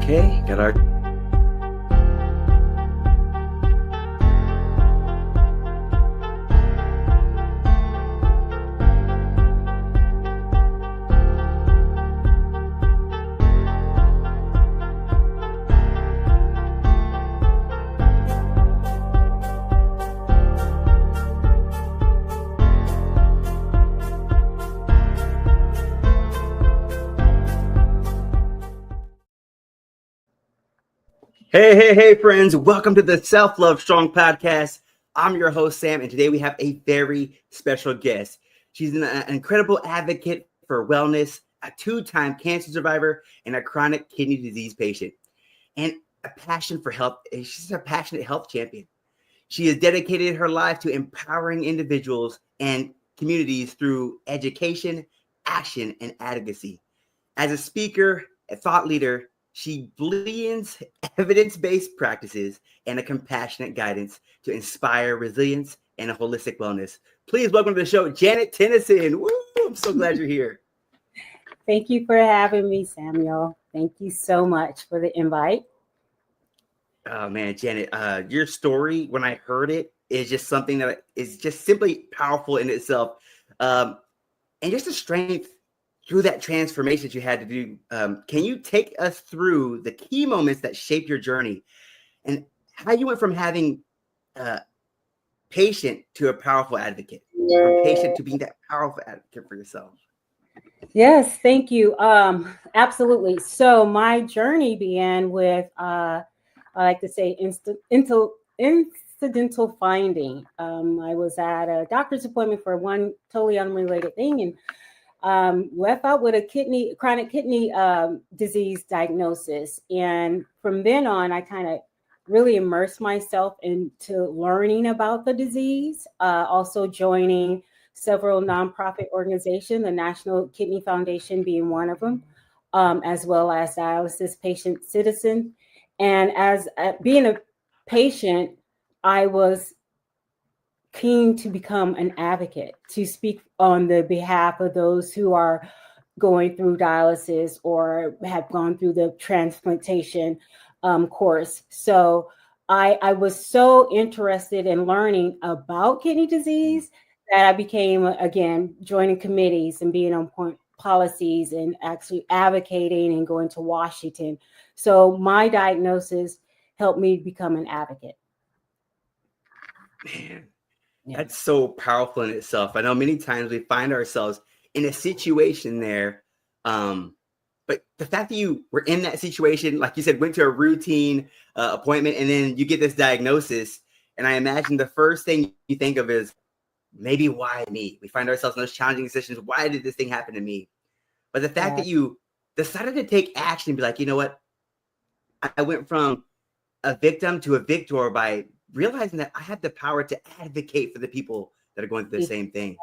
Okay, got our Hey, friends. Welcome to the Self-Love Strong podcast. I'm your host, Sam, and today we have a very special guest. She's an incredible advocate for wellness, a two-time cancer survivor, and a chronic kidney disease patient, and a passion for health. She's a passionate health champion. She has dedicated her life to empowering individuals and communities through education, action, and advocacy. As a speaker, a thought leader, she blends evidence-based practices and a compassionate guidance to inspire resilience and a holistic wellness. Please welcome to the show, Janet Tennyson. Woo! I'm so glad you're here. Thank you for having me, Samuel. Thank you so much for the invite. Oh man, Janet, your story, when I heard it, is just something that is just simply powerful in itself. And just the strength through that transformation that you had to do. Can you take us through the key moments that shaped your journey and how you went from having a patient to a powerful advocate, from patient to being that powerful advocate for yourself? Yes, thank you. Absolutely. So my journey began with, I like to say, incidental finding. I was at a doctor's appointment for one totally unrelated thing, and left out with a chronic kidney disease diagnosis. And from then on, I kind of really immersed myself into learning about the disease, also joining several nonprofit organizations, the National Kidney Foundation being one of them, as well as Dialysis Patient Citizen. And as being a patient, I was keen to become an advocate, to speak on the behalf of those who are going through dialysis or have gone through the transplantation course. So I was so interested in learning about kidney disease that I became, again, joining committees and being on point policies and actually advocating and going to Washington. So my diagnosis helped me become an advocate. Man, that's so powerful in itself. I know many times we find ourselves in a situation there. But the fact that you were in that situation, like you said, went to a routine appointment and then you get this diagnosis. And I imagine the first thing you think of is, maybe why me? We find ourselves in those challenging decisions. Why did this thing happen to me? But the fact that you decided to take action and be like, you know what? I went from a victim to a victor by realizing that I have the power to advocate for the people that are going through the same thing.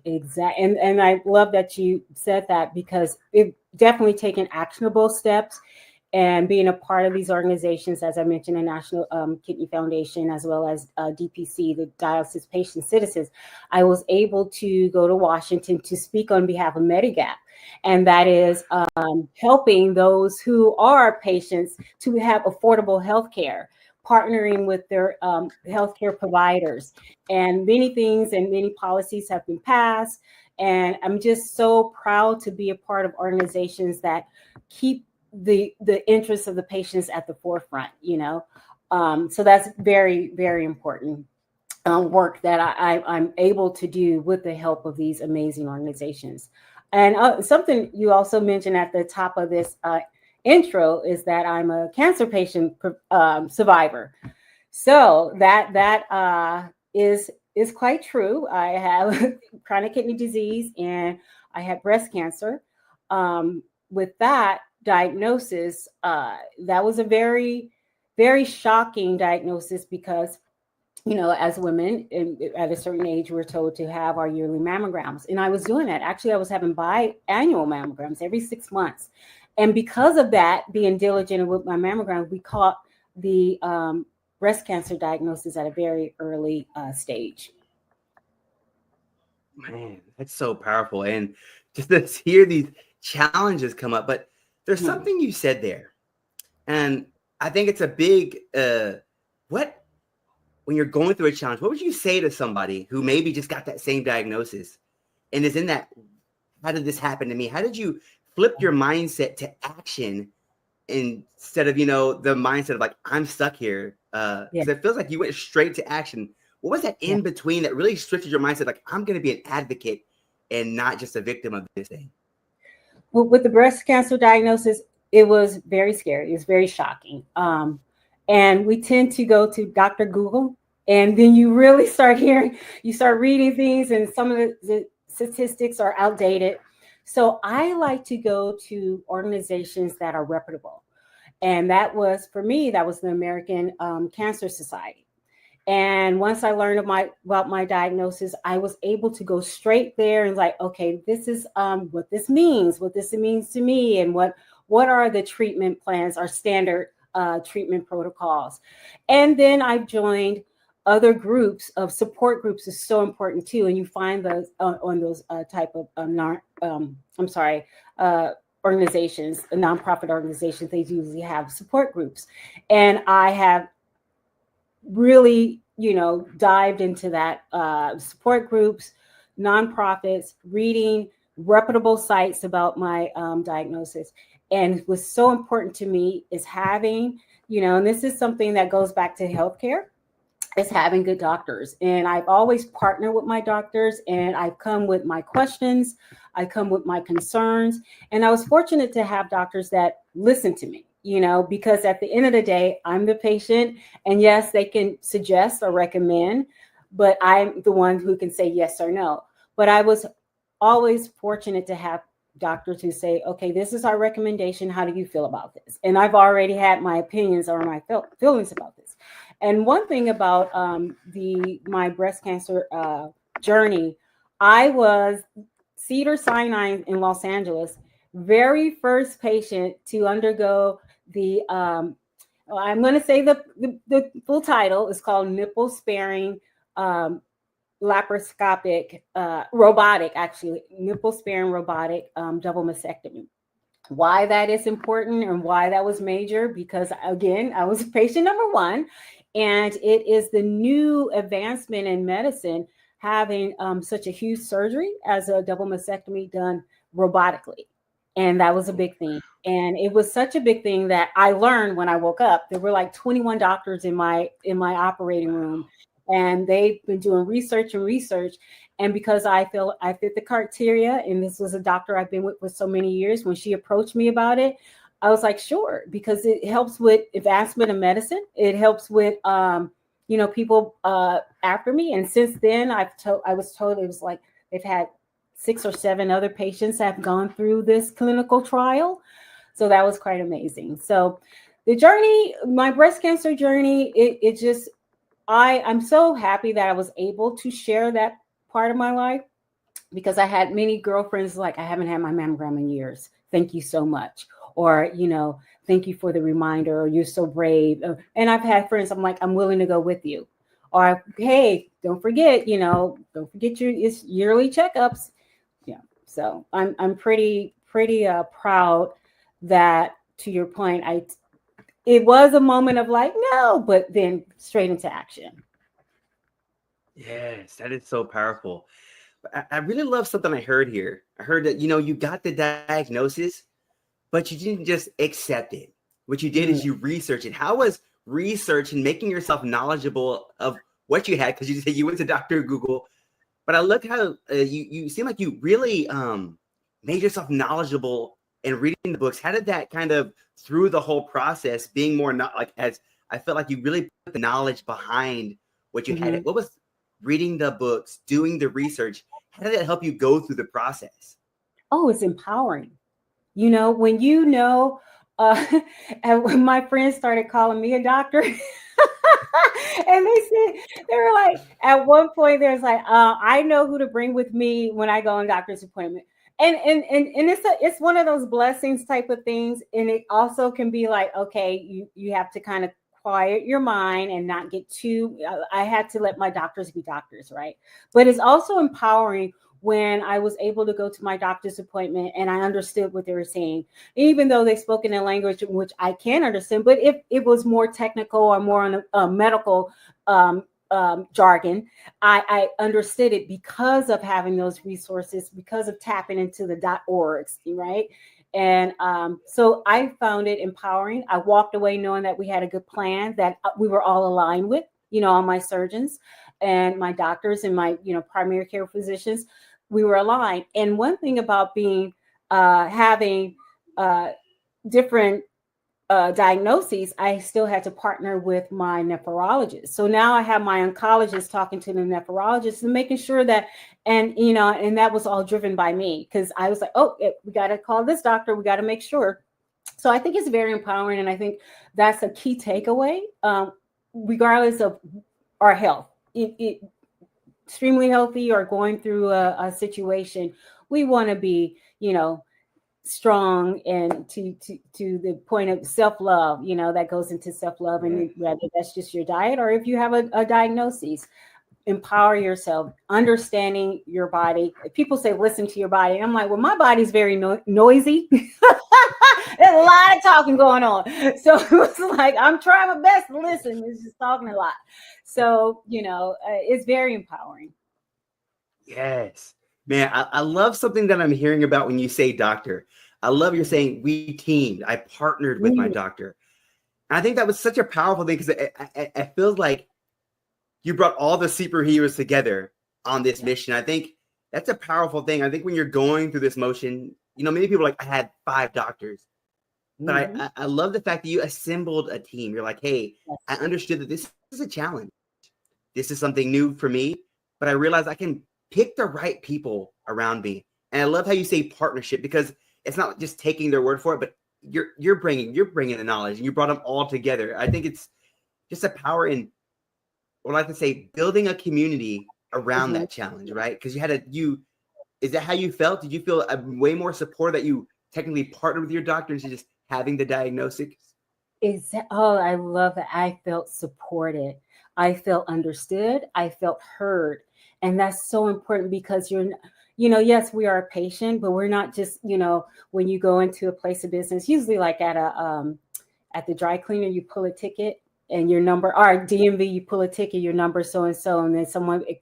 Exactly. And I love that you said that, because it definitely taking actionable steps and being a part of these organizations, as I mentioned, the National Kidney Foundation, as well as DPC, the Dialysis Patient Citizens. I was able to go to Washington to speak on behalf of Medigap. And that is helping those who are patients to have affordable health care, partnering with their healthcare providers. And many things and many policies have been passed. And I'm just so proud to be a part of organizations that keep the interests of the patients at the forefront, so that's very, very important work that I'm able to do with the help of these amazing organizations. And something you also mentioned at the top of this intro is that I'm a cancer patient survivor. So that is quite true. I have chronic kidney disease and I had breast cancer. With that diagnosis, that was a very, very shocking diagnosis, because as women at a certain age, we're told to have our yearly mammograms. And I was doing that. Actually, I was having biannual mammograms every 6 months. And because of that, being diligent with my mammogram, we caught the breast cancer diagnosis at a very early stage. Man, that's so powerful. And just to hear these challenges come up. But there's something you said there And I think it's a big, what, when you're going through a challenge, what would you say to somebody who maybe just got that same diagnosis and is in that, how did this happen to me? How did you flip your mindset to action instead of, the mindset of like, I'm stuck here? Because it feels like you went straight to action. What was that in between that really switched your mindset? Like, I'm going to be an advocate and not just a victim of this thing. Well, with the breast cancer diagnosis, it was very scary. It was very shocking. And we tend to go to Dr. Google, and then you really start reading things, and some of the statistics are outdated. So I like to go to organizations that are reputable. And that was, for me, that was the American Cancer Society. And once I learned about my diagnosis, I was able to go straight there and like, okay, this is what this means to me, and what are the treatment plans, our standard treatment protocols. And then I've joined other groups of support groups is so important too. And you find those on those type of organizations, nonprofit organizations, they usually have support groups. And I have really, dived into that support groups, nonprofits, reading reputable sites about my diagnosis. And what's so important to me is having, and this is something that goes back to healthcare, is having good doctors. And I've always partnered with my doctors, and I've come with my questions, I come with my concerns. And I was fortunate to have doctors that listen to me, because at the end of the day, I'm the patient. And yes, they can suggest or recommend, but I'm the one who can say yes or no. But I was always fortunate to have doctors who say, okay, this is our recommendation. How do you feel about this? And I've already had my opinions or my feelings about this. And one thing about my breast cancer journey, I was Cedars-Sinai in Los Angeles, very first patient to undergo the, I'm going to say the full title is called nipple sparing laparoscopic robotic, actually nipple sparing robotic double mastectomy. Why that is important and why that was major, because again, I was patient number one, and it is the new advancement in medicine having such a huge surgery as a double mastectomy done robotically. And that was a big thing. And it was such a big thing that I learned when I woke up. There were like 21 doctors in my operating room, and they've been doing research. And because I feel I fit the criteria, and this was a doctor I've been with for so many years, when she approached me about it, I was like, sure, because it helps with advancement of medicine. It helps with, people after me. And since then, I was told it was like they've had 6 or 7 other patients have gone through this clinical trial. So that was quite amazing. So the journey, my breast cancer journey, I'm so happy that I was able to share that part of my life, because I had many girlfriends like, I haven't had my mammogram in years. Thank you so much. Or, thank you for the reminder, or you're so brave. And I've had friends, I'm like, I'm willing to go with you. Or, hey, don't forget your yearly checkups. Yeah. So I'm pretty proud that, to your point, it was a moment of like, no, but then straight into action. Yes, that is so powerful. I really love something I heard here. I heard that, you got the diagnosis, but you didn't just accept it. What you did is you researched it. How was research and making yourself knowledgeable of what you had? Because you said you went to Dr. Google, but I looked how you seem like you really made yourself knowledgeable in reading the books. How did that kind of, through the whole process, being more not like, as I felt like you really put the knowledge behind what you had? What was reading the books, doing the research? How did that help you go through the process? Oh, it's empowering. When and when my friends started calling me a doctor, and they were like, at one point, there's like, I know who to bring with me when I go on doctor's appointment. And it's one of those blessings type of things. And it also can be like, okay, you have to kind of quiet your mind and not get too, I had to let my doctors be doctors, right? But it's also empowering when I was able to go to my doctor's appointment and I understood what they were saying, even though they spoke in a language in which I can understand. But if it was more technical or more on a medical jargon, I understood it because of having those resources, because of tapping into the .orgs, right? And so I found it empowering. I walked away knowing that we had a good plan, that we were all aligned with, all my surgeons and my doctors and my, primary care physicians. We were aligned. And one thing about having different diagnoses, I still had to partner with my nephrologist. So now I have my oncologist talking to the nephrologist and making sure that, and that was all driven by me, because I was like, oh, we got to call this doctor. We got to make sure. So I think it's very empowering. And I think that's a key takeaway, regardless of our health, extremely healthy or going through a situation. We want to be, strong and to the point of self-love, that goes into self-love. And whether that's just your diet or if you have a diagnosis, empower yourself, understanding your body. People say, listen to your body. And I'm like, well, my body's very noisy. There's a lot of talking going on. So it's like, I'm trying my best to listen. It's just talking a lot. So, it's very empowering. Yes. Man, I love something that I'm hearing about when you say doctor. I love you're saying we teamed. I partnered with my doctor. And I think that was such a powerful thing, because it feels like you brought all the superheroes together on this mission. I think that's a powerful thing. I think when you're going through this motion, many people are like, I had 5 doctors. But I love the fact that you assembled a team. You're like, hey, I understood that this is a challenge. This is something new for me, but I realized I can pick the right people around me. And I love how you say partnership, because it's not just taking their word for it, but you're bringing the knowledge, and you brought them all together. I think it's just a power in, or like to say, building a community around that challenge, right? Because is that how you felt? Did you feel a way more support that you technically partnered with your doctor instead of just having the diagnosis? I love that. I felt supported. I felt understood. I felt heard. And that's so important, because yes, we are a patient, but we're not just, when you go into a place of business, usually like at the dry cleaner, you pull a ticket and your number, or DMV, you pull a ticket, your number so-and-so, and then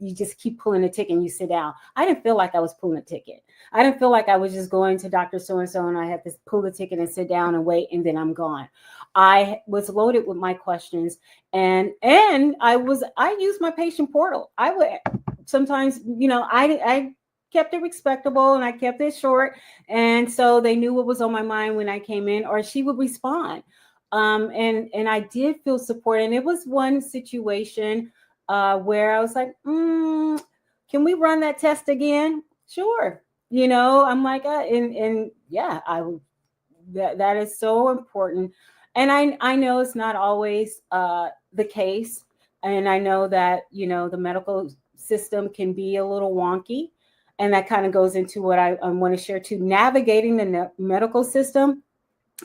you just keep pulling a ticket and you sit down. I didn't feel like I was pulling a ticket. I didn't feel like I was just going to Dr. So-and-so and I had to pull the ticket and sit down and wait, and then I'm gone. I was loaded with my questions, and I used my patient portal. I would sometimes, I kept it respectable and I kept it short. And so they knew what was on my mind when I came in, or she would respond. And I did feel support. And it was one situation where I was like, can we run that test again? Sure. I'm like, that is so important. And I know it's not always the case. And I know that, the medical system can be a little wonky. And that kind of goes into what I want to share too. Navigating the medical system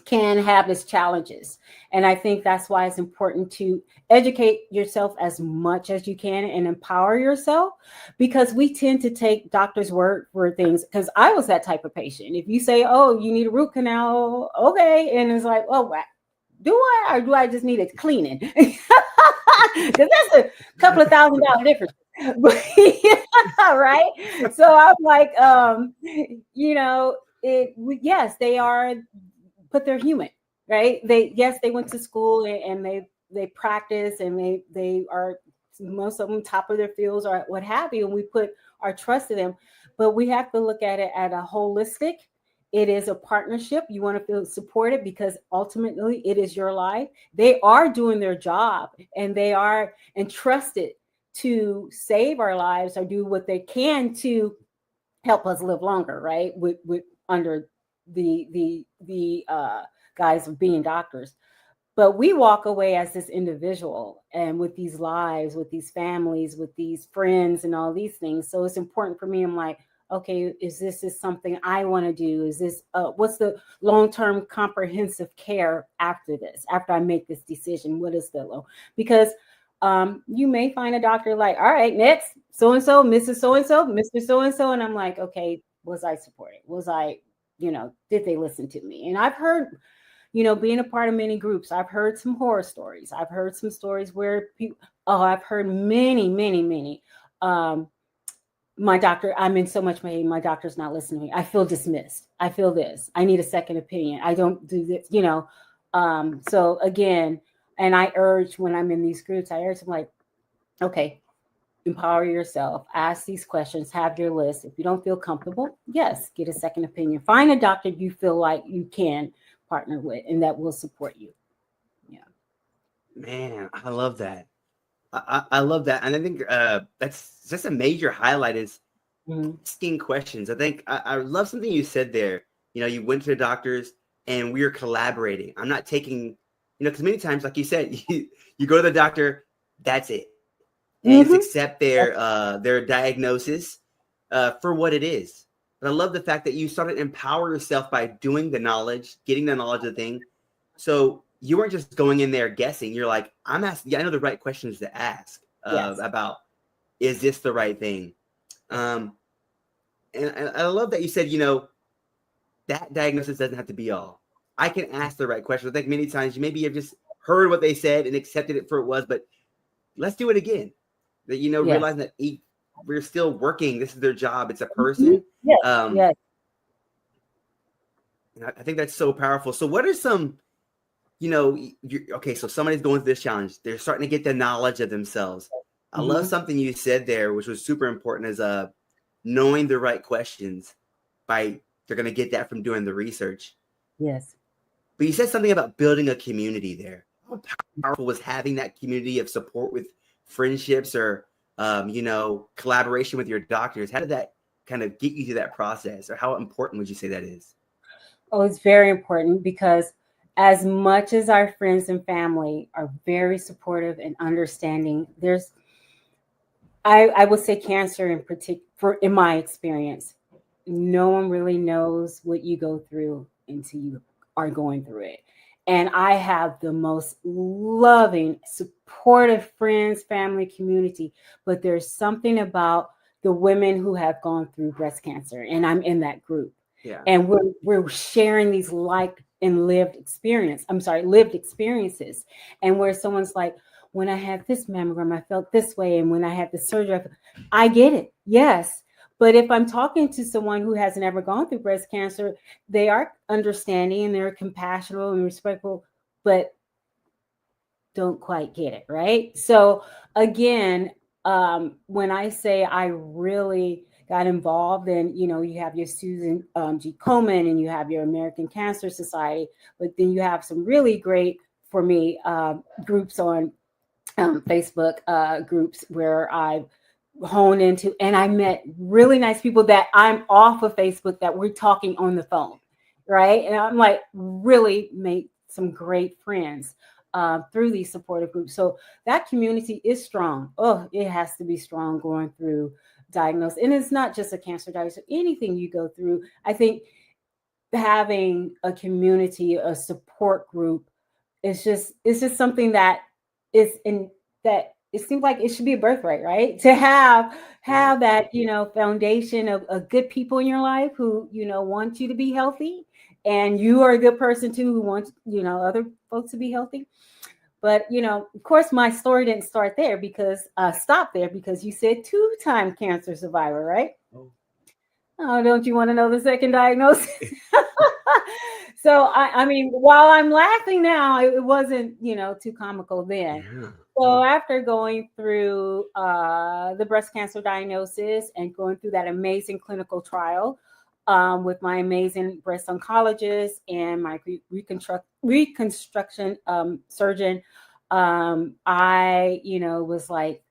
can have its challenges. And I think that's why it's important to educate yourself as much as you can and empower yourself, because we tend to take doctor's word for things. Because I was that type of patient. If you say, oh, you need a root canal, okay. And it's like, oh, do I, or do I just need it cleaning? Because that's a couple of $1,000 difference. Right. So I'm like, yes, they are, but they're human, right? They went to school and they practice, and they are, most of them, top of their fields or what have you. And we put our trust in them, but we have to look at it at a holistic. It is a partnership. You want to feel supported, because ultimately it is your life. They are doing their job, and they are entrusted to save our lives or do what they can to help us live longer, right? With under the guise of being doctors. But we walk away as this individual, and with these lives, with these families, with these friends and all these things. So it's important for me. I'm like, okay, is something I want to do? Is this, what's the long-term comprehensive care after this, after I make this decision? What is because You may find a doctor like, all right, next, so and so, Mrs. So and so, Mr. So and so. And I'm like, okay, was I supported? Was I, did they listen to me? And I've heard, being a part of many groups, I've heard some horror stories. I've heard some stories where people, I've heard many, many, many. My doctor, I'm in so much pain. My doctor's not listening to me. I feel dismissed. I feel this. I need a second opinion. I don't do this, So again, and I urge when I'm in these groups, I urge them like, okay, empower yourself, ask these questions, have your list. If you don't feel comfortable, yes, get a second opinion. Find a doctor you feel like you can partner with and that will support you. Yeah. Man, I love that. I love that. And I think that's just a major highlight is asking questions. I think I love something you said there. You went to the doctors and we are collaborating. I'm not taking, because many times, like you said, you go to the doctor, that's it. And just accept their diagnosis for what it is. But I love the fact that you started to empower yourself by doing the knowledge, getting the knowledge of the thing. So you weren't just going in there guessing. You're like, I'm asking. I know the right questions to ask about, is this the right thing? And I love that you said, that diagnosis doesn't have to be all. I can ask the right questions. I think many times maybe you've just heard what they said and accepted it for what it was, but let's do it again. That, realizing that we're still working. This is their job. It's a person. Yes. I think that's so powerful. So what are some, okay, so somebody's going through this challenge. They're starting to get the knowledge of themselves. I love something you said there, which was super important, is knowing the right questions. They're going to get that from doing the research. Yes. But you said something about building a community there. How powerful was having that community of support with friendships or, collaboration with your doctors? How did that kind of get you through that process? Or how important would you say that is? Oh, it's very important because as much as our friends and family are very supportive and understanding, I would say cancer in particular, in my experience, no one really knows what you go through until you are going through it. And I have the most loving, supportive friends, family, community. But there's something about the women who have gone through breast cancer, and I'm in that group. Yeah. And we're sharing these lived experiences. And where someone's like, when I had this mammogram, I felt this way. And when I had the surgery, I get it. Yes. But if I'm talking to someone who hasn't ever gone through breast cancer, they are understanding and they're compassionate and respectful, but don't quite get it, right? So again, when I say I really got involved, and you have your Susan G. Komen and you have your American Cancer Society, but then you have some really great, for me, groups on Facebook, groups where I've honed into, and I met really nice people that I'm off of Facebook that we're talking on the phone, right? And I'm like, really made some great friends through these supportive groups. So that community is strong. Oh, it has to be strong going through diagnosis. And it's not just a cancer diagnosis, anything you go through. I think having a community, a support group, it's just something that is in that it seems like it should be a birthright, right? To have that, foundation of good people in your life who, want you to be healthy, and you are a good person too who wants, other folks to be healthy. But, of course, my story didn't start there stop there because you said 2-time cancer survivor, right? Oh, don't you want to know the second diagnosis? So, I mean, while I'm laughing now, it wasn't, too comical then. Yeah. So after going through the breast cancer diagnosis and going through that amazing clinical trial with my amazing breast oncologist and my reconstruction surgeon, I, was like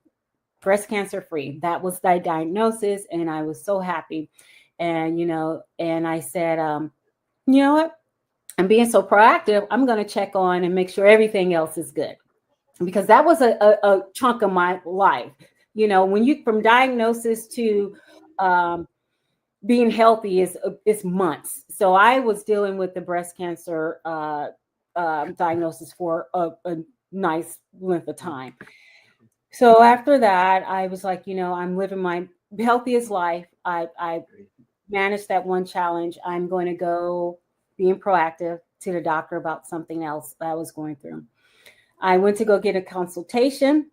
breast cancer free. That was the diagnosis, and I was so happy. And, and I said, you know what? I'm being so proactive. I'm going to check on and make sure everything else is good. Because that was a chunk of my life. When you from diagnosis to being healthy is months. So I was dealing with the breast cancer diagnosis for a nice length of time. So after that, I was like, I'm living my healthiest life. I managed that one challenge. I'm going to go being proactive to the doctor about something else that I was going through. I went to go get a consultation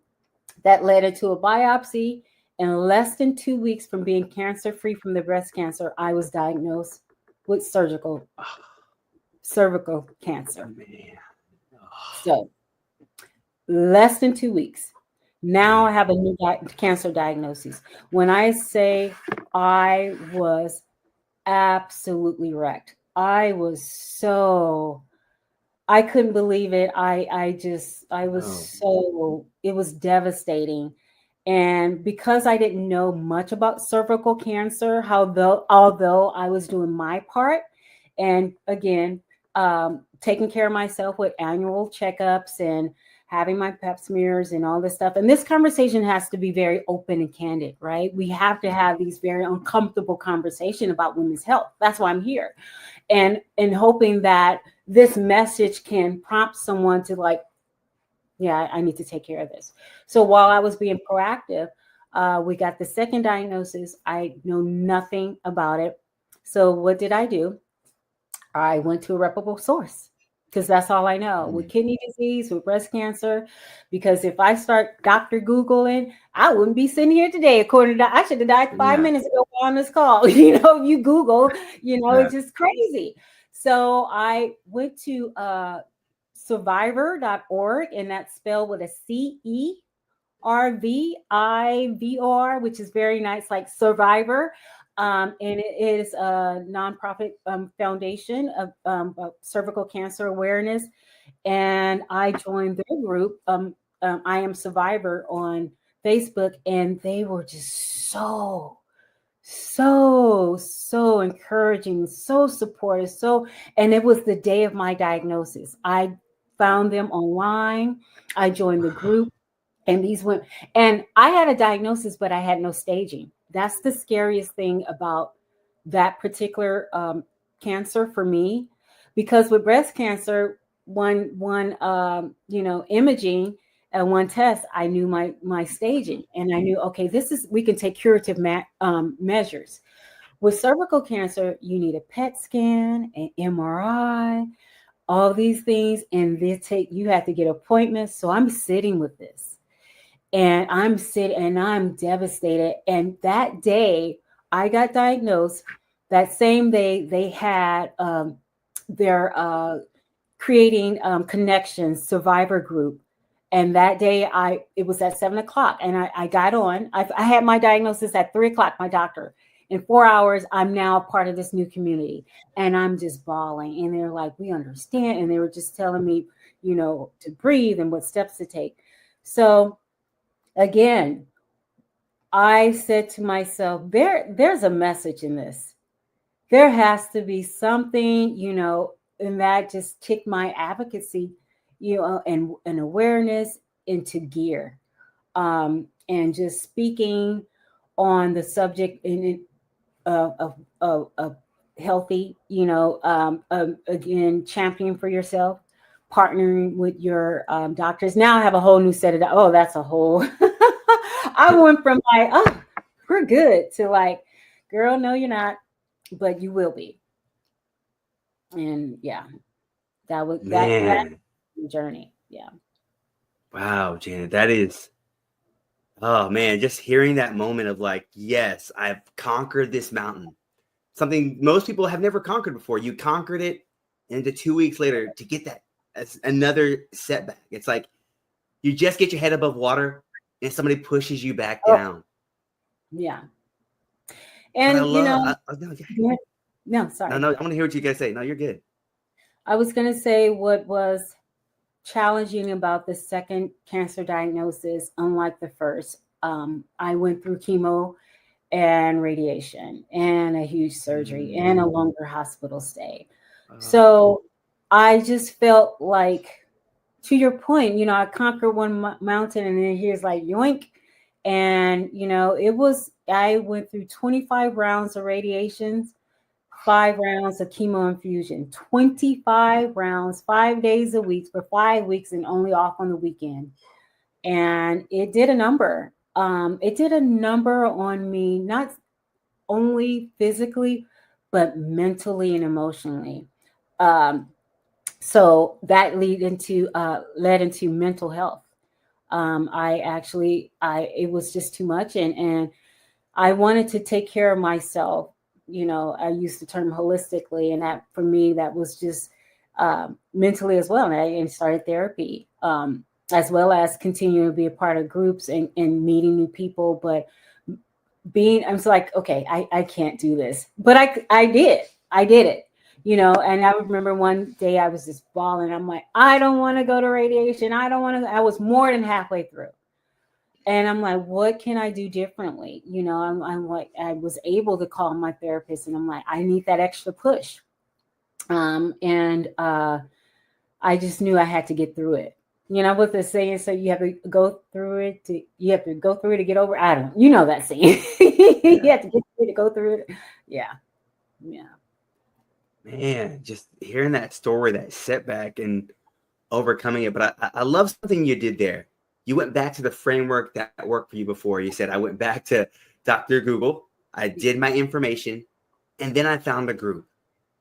that led into a biopsy. In less than 2 weeks from being cancer free from the breast cancer, I was diagnosed with cervical cancer. Man. So less than 2 weeks. Now I have a new cancer diagnosis. When I say I was absolutely wrecked, I couldn't believe it. It was devastating. And because I didn't know much about cervical cancer, although I was doing my part, and again, taking care of myself with annual checkups and having my pap smears and all this stuff. And this conversation has to be very open and candid, right? We have to have these very uncomfortable conversations about women's health. That's why I'm here. And hoping that this message can prompt someone to like, yeah, I need to take care of this. So while I was being proactive, we got the second diagnosis. I know nothing about it. So what did I do? I went to a reputable source because that's all I know with kidney disease, with breast cancer. Because if I start Dr. Googling, I wouldn't be sitting here today. According to I should have died 5 minutes ago on this call. You Google, it's just crazy. So I went to survivor.org, and that's spelled with a CERVIVOR, which is very nice, like survivor. And it is a nonprofit foundation of cervical cancer awareness. And I joined their group, I Am Survivor, on Facebook, and they were just so encouraging, so supportive. And it was the day of my diagnosis. I found them online. I joined the group, and these went, and I had a diagnosis, but I had no staging. That's the scariest thing about that particular cancer for me, because with breast cancer, one imaging and one test, I knew my staging, and I knew, okay, we can take curative measures. With cervical cancer, you need a PET scan, an MRI, all these things, and you have to get appointments. So I'm sitting with this, and I'm devastated. And that day I got diagnosed, that same day they had their creating connections survivor group. And that day it was at 7:00, and I got on. I had my diagnosis at 3:00, my doctor. In 4 hours, I'm now part of this new community, and I'm just bawling. And they're like, we understand. And they were just telling me, to breathe and what steps to take. So again, I said to myself, there's a message in this. There has to be something, and that just kicked my advocacy, and awareness into gear. And just speaking on the subject of healthy, again, championing for yourself, partnering with your doctors. Now I have a whole new set of, that's a whole, I went from like, oh, we're good, to like, girl, no, you're not, but you will be. And yeah, that was that journey. Yeah. Wow, Janet, that is, oh man, just hearing that moment of like, yes, I've conquered this mountain. Something most people have never conquered before. You conquered it, and to 2 weeks later to get that as another setback. It's like you just get your head above water and somebody pushes you back down. Yeah. And no, sorry. No, I want to hear what you guys say. No, you're good. I was going to say what was challenging about the second cancer diagnosis, unlike the first. I went through chemo and radiation and a huge surgery and a longer hospital stay. So I just felt like, to your point, I conquered one mountain, and then here's like yoink. And, I went through 25 rounds of radiations, 5 rounds of chemo infusion, 25 rounds, 5 days a week for 5 weeks, and only off on the weekend. and it did a number. It did a number on me, not only physically, but mentally and emotionally. Um, so that led into mental health. It was just too much, and I wanted to take care of myself. I use the term holistically, and that for me, that was just mentally as well. And I started therapy, as well as continuing to be a part of groups and meeting new people. But I'm so like, okay, I can't do this, but I did it. And I remember one day I was just bawling. I'm like, I don't want to go to radiation. I don't want to. I was more than halfway through. And I'm like, what can I do differently? I'm like, I was able to call my therapist, and I'm like, I need that extra push. And I just knew I had to get through it. What they're saying, so you have to go through it to get over. I don't, that saying. You have to get through it to go through it. Yeah. Man, just hearing that story, that setback and overcoming it. But I love something you did there. You went back to the framework that worked for you before. You said, I went back to Dr. Google. I did my information, and then I found a group.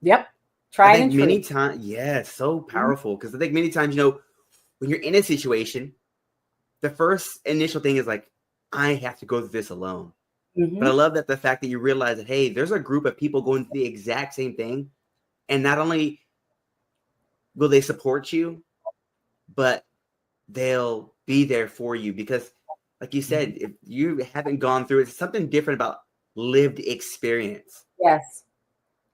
Yep. Tried and true. Many times, so powerful. Because I think many times, when you're in a situation, the first initial thing is like, I have to go through this alone. Mm-hmm. But I love that the fact that you realize that, hey, there's a group of people going through the exact same thing. And not only will they support you, but they'll be there for you. Because like you said, if you haven't gone through it, it's something different about lived experience. Yes.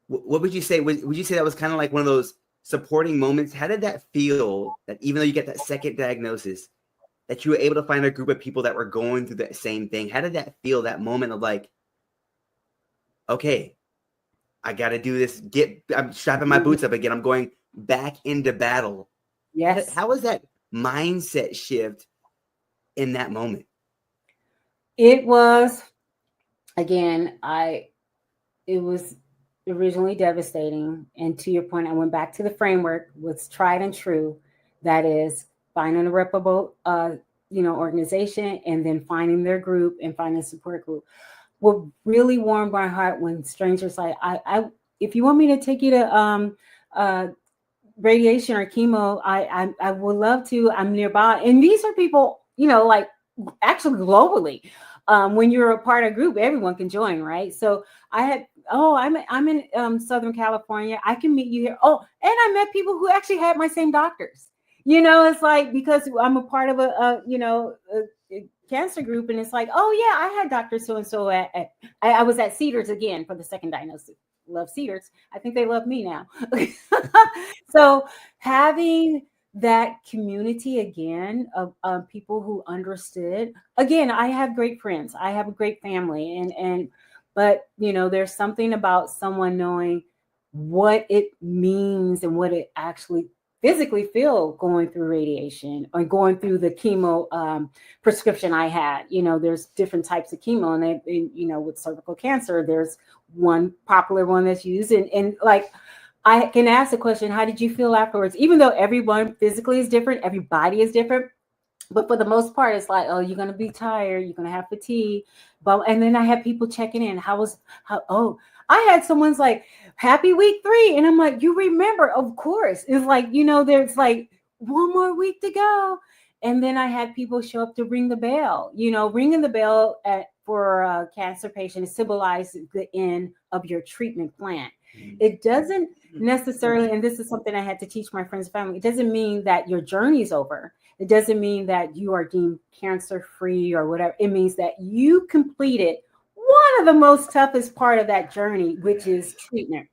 What would you say? Would you say that was kind of like one of those supporting moments? How did that feel, that even though you get that second diagnosis, that you were able to find a group of people that were going through that same thing? How did that feel, that moment of like, okay, I got to do this. I'm strapping my boots up again. I'm going back into battle. Yes. How was that mindset shift in that moment? It was, again, it was originally devastating. And to your point, I went back to the framework, was tried and true. That is finding a reputable, organization, and then finding their group and finding a support group. What really warmed my heart when strangers like, if you want me to take you to radiation or chemo, I would love to. I'm nearby, and these are people, like actually globally. When you're a part of a group, everyone can join, right? So I had, I'm in Southern California. I can meet you here. Oh, and I met people who actually had my same doctors. It's like, because I'm a part of a cancer group, and it's like, oh yeah, I had Dr. So-and-so I was at Cedars again for the second diagnosis. Love Cedars. I think they love me now. So having that community again of people who understood. Again, I have great friends. I have a great family, but there's something about someone knowing what it means and what it actually physically feel going through radiation or going through the chemo prescription I had. There's different types of chemo, and with cervical cancer, there's one popular one that's used, and like, I can ask the question, how did you feel afterwards? Even though everyone physically is different, everybody is different. But for the most part, it's like, oh, you're going to be tired. You're going to have fatigue. And then I had people checking in. I had someone's like, happy week 3. And I'm like, you remember, of course. It's like, there's like one more week to go. And then I had people show up to ring the bell. Ringing the bell for a cancer patient symbolizes the end of your treatment plan. It doesn't necessarily, and this is something I had to teach my friends and family, it doesn't mean that your journey is over. It doesn't mean that you are deemed cancer-free or whatever. It means that you completed one of the most toughest part of that journey, which is treatment.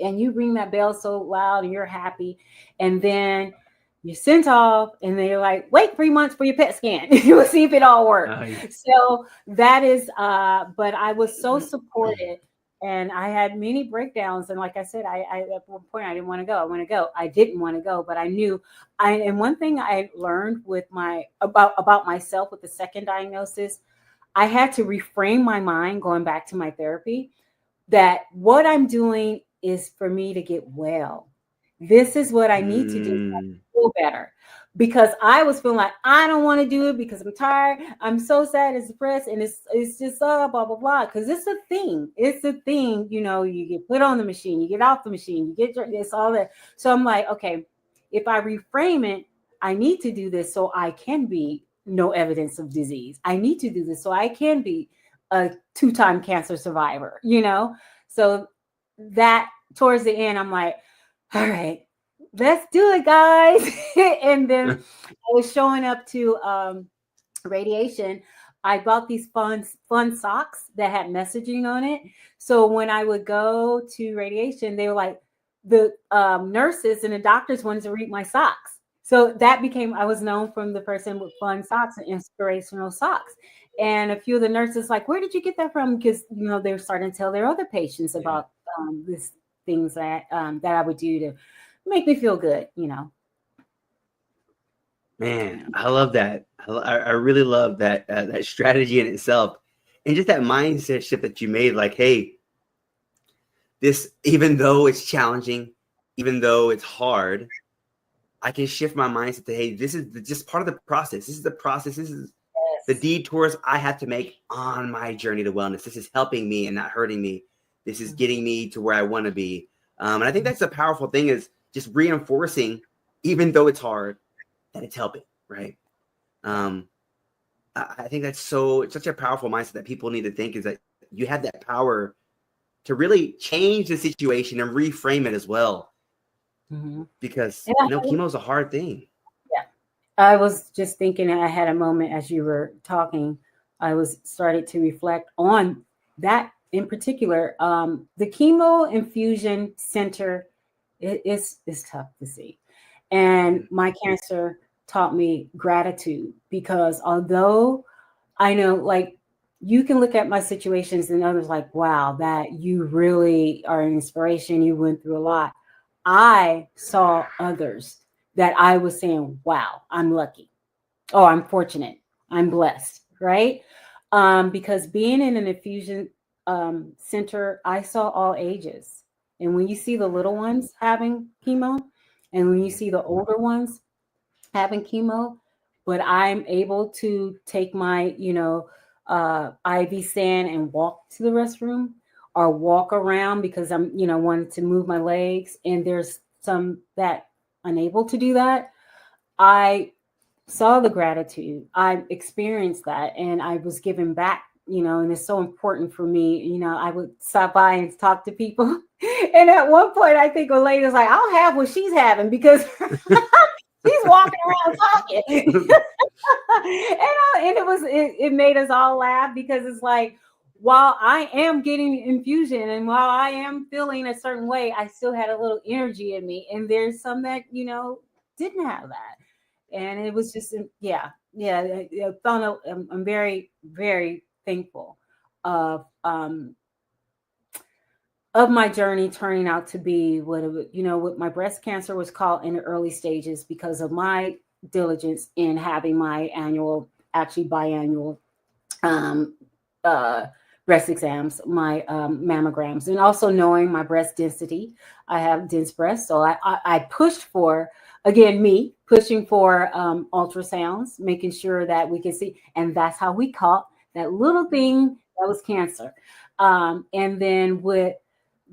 And you ring that bell so loud and you're happy. And then you're sent off, and they're like, wait 3 months for your PET scan. We'll see if it all works. Oh, yeah. So that is, but I was so supported. And I had many breakdowns. And like I said, I at one point, I didn't want to go. I didn't want to go, but I knew. And one thing I learned with about myself with the second diagnosis, I had to reframe my mind going back to my therapy, that what I'm doing is for me to get well. This is what I need to do to feel better. because I was feeling like I don't want to do it because I'm tired. I'm so sad and depressed, and it's just blah blah blah. Because it's a thing. It's a thing. You know, you get put on the machine, you get off the machine, you get it's all that. So I'm like, okay, if I reframe it, I need to do this so I can be no evidence of disease. I need to do this so I can be a 2-time cancer survivor. You know, so that towards the end, I'm like, all right, let's do it, guys. And then I was showing up to radiation. I bought these fun socks that had messaging on it. So when I would go to radiation, they were like, the nurses and the doctors wanted to read my socks. So that became, I was known from the person with fun socks and inspirational socks. And a few of the nurses like, where did you get that from? Because, you know, they were starting to tell their other patients about this things that that I would do to make me feel good, you know. Man, I love that. I really love that that strategy in itself, and just that mindset shift that you made. Like, hey, this, even though it's challenging, even though it's hard, I can shift my mindset to, hey, this is just part of the process. This is the process. This is the detours I have to make on my journey to wellness. This is helping me and not hurting me. This is getting me to where I want to be. And I think that's a powerful thing, is just reinforcing, even though it's hard, that it's helping, right? I think that's such a powerful mindset that people need to think, is that you have that power to really change the situation and reframe it as well. Because I know chemo is a hard thing. Yeah. I was just thinking, I had a moment as you were talking, I was started to reflect on that in particular. The chemo infusion center is tough to see. And my cancer taught me gratitude, because although I know, like, you can look at my situations and others like, wow, that you really are an inspiration. You went through a lot. I saw others that I was saying, wow, I'm lucky. Oh, I'm fortunate. I'm blessed, right? Because being in an infusion center, I saw all ages. And when you see the little ones having chemo, and when you see the older ones having chemo, but I'm able to take my, IV stand and walk to the restroom, or walk around because I'm, wanting to move my legs. And there's some that unable to do that. I saw the gratitude. I experienced that, and I was giving back, and it's so important for me. I would stop by and talk to people. And at one point, I think a lady was like, I'll have what she's having, because she's walking around talking. And it made us all laugh, because it's like, while I am getting infusion and while I am feeling a certain way, I still had a little energy in me. And there's some that, didn't have that. And it was just, I found I'm very, very thankful of my journey turning out to be what my breast cancer was caught in the early stages, because of my diligence in having my biannual breast exams, my mammograms, and also knowing my breast density. I have dense breasts, so I pushed for, again, me pushing for ultrasounds, making sure that we can see, and that's how we caught that little thing that was cancer. And then with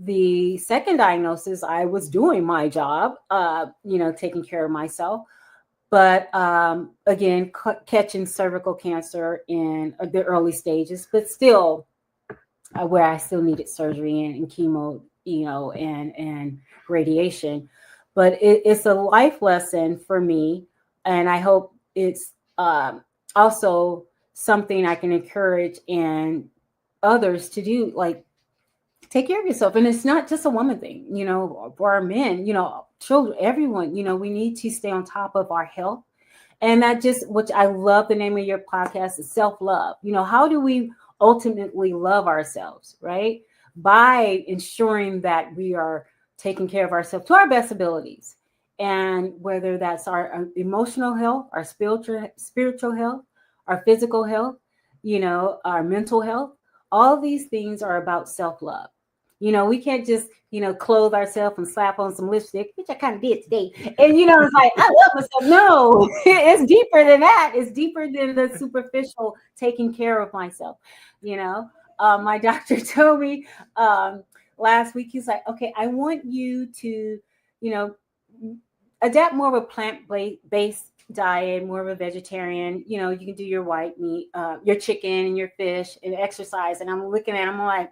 the second diagnosis, I was doing my job, taking care of myself. But again, catching cervical cancer in the early stages, but still where I still needed surgery and chemo, and radiation. But it's a life lesson for me. And I hope it's also something I can encourage and others to do, like, take care of yourself. And it's not just a woman thing, for our men, children, everyone, we need to stay on top of our health. And that which I love the name of your podcast, is self-love. How do we ultimately love ourselves, right? By ensuring that we are taking care of ourselves to our best abilities. And whether that's our emotional health, our spiritual health, our physical health, our mental health, all these things are about self-love. We can't just, clothe ourselves and slap on some lipstick, which I kind of did today. And, it's like, I love myself. No, it's deeper than that. It's deeper than the superficial taking care of myself. My doctor told me last week, he's like, okay, I want you to, you know, adapt more of a plant-based diet, more of a vegetarian. You can do your white meat, your chicken and your fish and exercise. And I'm looking at him, I'm like,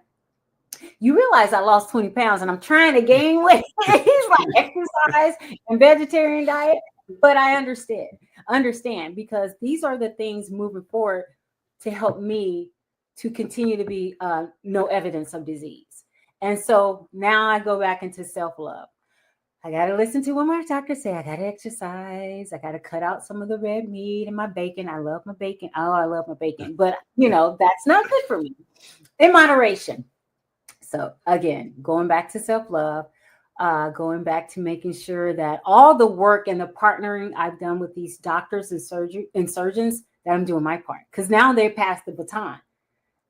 you realize I lost 20 pounds and I'm trying to gain weight. He's like, exercise and vegetarian diet. But I understand because these are the things moving forward to help me to continue to be no evidence of disease. And so now I go back into self-love. I got to listen to what my doctor say. I got to exercise. I got to cut out some of the red meat and my bacon. I love my bacon. Oh, I love my bacon. But, that's not good for me. In moderation. So again, going back to self-love, going back to making sure that all the work and the partnering I've done with these doctors and surgeons, that I'm doing my part. Because now they passed the baton,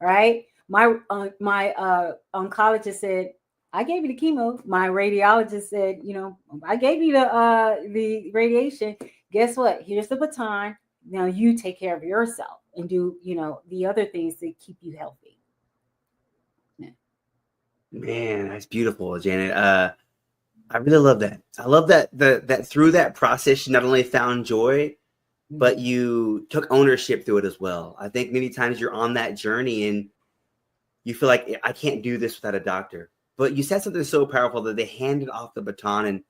right? My oncologist said, I gave you the chemo. My radiologist said, I gave you the radiation. Guess what? Here's the baton. Now you take care of yourself and do, the other things that keep you healthy. Yeah. Man, that's beautiful, Janet. I really love that. I love that that through that process, you not only found joy, but you took ownership through it as well. I think many times you're on that journey and you feel like I can't do this without a doctor. But you said something so powerful that they handed off the baton, and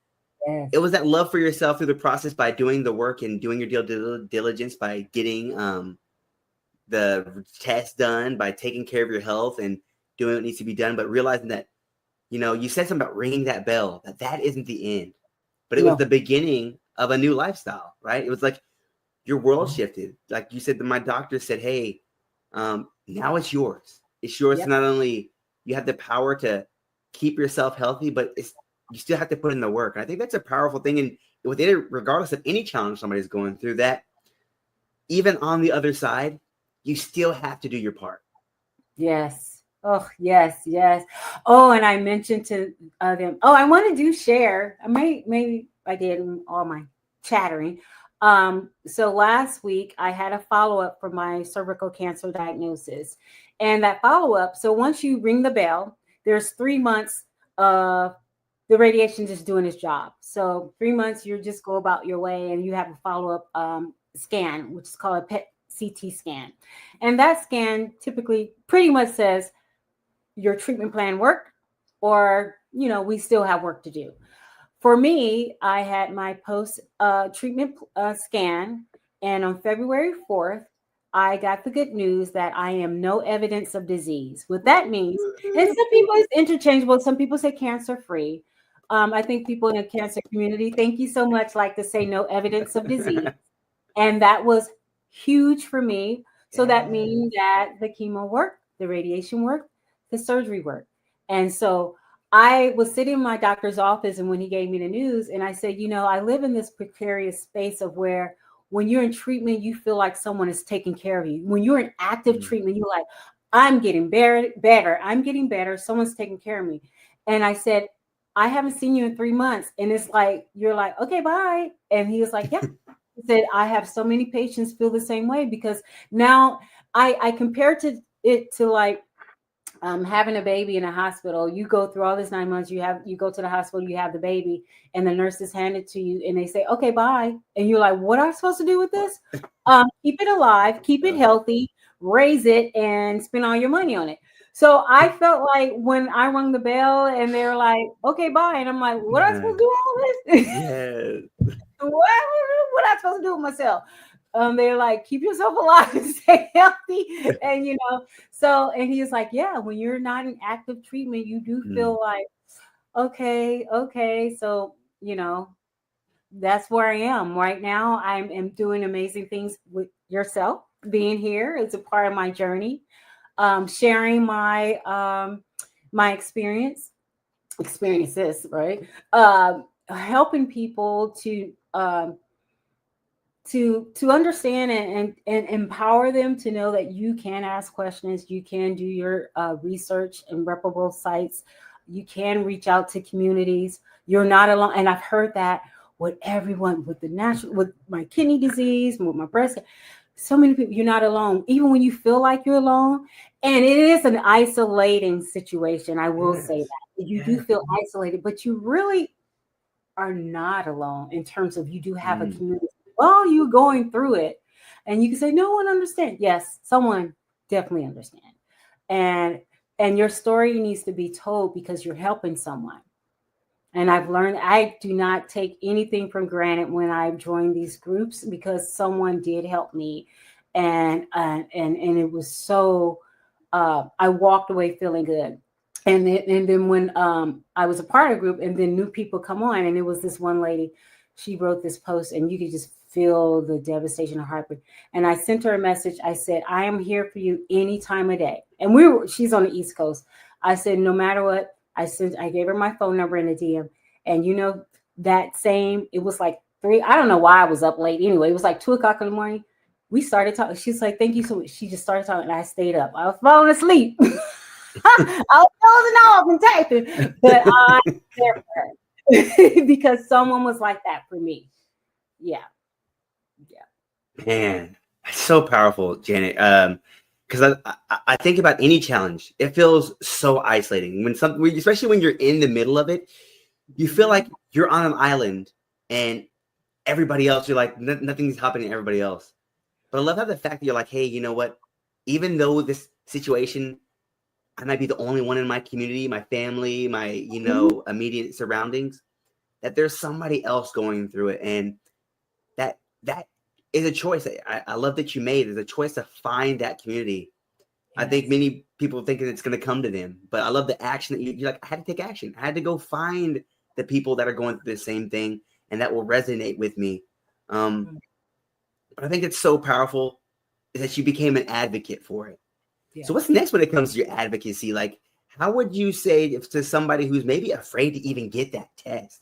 Yes. it was that love for yourself through the process by doing the work and doing your due diligence, by getting the test done, by taking care of your health and doing what needs to be done, but realizing that, you said something about ringing that bell, that isn't the end, but it was the beginning of a new lifestyle, right? It was like your world shifted. Like you said, my doctor said, hey, now it's yours. It's yours to not only, you have the power to keep yourself healthy, but you still have to put in the work. And I think that's a powerful thing. And within it, regardless of any challenge somebody's going through, that even on the other side, you still have to do your part. Yes. Oh, yes. Oh, and I mentioned to them, I want to share. Maybe I did in all my chattering. So last week I had a follow-up for my cervical cancer diagnosis. And that follow-up, so once you ring the bell, there's 3 months of the radiation just doing its job. So 3 months, you just go about your way and you have a follow-up scan, which is called a PET CT scan. And that scan typically pretty much says your treatment plan worked, or, we still have work to do. For me, I had my post-treatment scan, and on February 4th, I got the good news that I am no evidence of disease. What that means, and some people it's interchangeable. Some people say cancer-free. I think people in the cancer community, thank you so much, like to say no evidence of disease. And that was huge for me. So that means that the chemo worked, the radiation worked, the surgery worked. And so I was sitting in my doctor's office, and when he gave me the news, and I said, I live in this precarious space of where when you're in treatment, you feel like someone is taking care of you. When you're in active treatment, you're like, I'm getting better. I'm getting better. Someone's taking care of me. And I said, I haven't seen you in 3 months. And it's like, you're like, okay, bye. And he was like, yeah. He said, I have so many patients feel the same way, because now I compared it to like, having a baby in a hospital. You go through all this 9 months, you go to the hospital, you have the baby, and the nurses hand it to you and they say, okay, bye. And you're like, what am I supposed to do with this? Keep it alive, keep it healthy, raise it, and spend all your money on it. So I felt like when I rung the bell and they're like, okay, bye. And I'm like, what am I supposed to do with all this? Yes. What am I supposed to do with myself? They're like, keep yourself alive and stay healthy. And, so, and he was like, yeah, when you're not in active treatment, you do feel like, okay. So, that's where I am right now. I am doing amazing things with yourself. Being here is a part of my journey. Sharing my my experiences, right? Helping people to understand and empower them to know that you can ask questions, you can do your research in reputable sites, you can reach out to communities. You're not alone. And I've heard that with everyone, with with my kidney disease, with my breast, so many people, you're not alone, even when you feel like you're alone. And it is an isolating situation. I will say that you do feel isolated, but you really are not alone in terms of you do have a community while you're going through it. And you can say, no one understands. Yes, someone definitely understands. And your story needs to be told because you're helping someone. And I've learned I do not take anything for granted when I join these groups because someone did help me, and it was so. I walked away feeling good, and then when I was a part of a group, and then new people come on, and it was this one lady. She wrote this post, and you could just feel the devastation of heartbreak. And I sent her a message. I said, "I am here for you any time of day." And she's on the East Coast. I said, no matter what. I gave her my phone number in a DM, and it was like 3. I don't know why I was up late. Anyway, it was like 2:00 in the morning. We started talking. She's like, "Thank you so much." She just started talking, and I stayed up. I was falling asleep. I was dozing off and typing, but I was there for her because someone was like that for me. Yeah. Man, that's so powerful, Janet. Because I think about any challenge, it feels so isolating especially when you're in the middle of it. You feel like you're on an island, and everybody else, you're like nothing's happening to everybody else. But I love how the fact that you're like, hey, you know what? Even though this situation, I might be the only one in my community, my family, my immediate surroundings, that there's somebody else going through it, and that is a choice. I love that you made. It's a choice to find that community. Yes. I think many people think it's going to come to them, but I love the action that you're like, I had to take action. I had to go find the people that are going through the same thing and that will resonate with me. But I think it's so powerful is that you became an advocate for it. Yeah. So what's next when it comes to your advocacy? Like, how would you say to somebody who's maybe afraid to even get that test?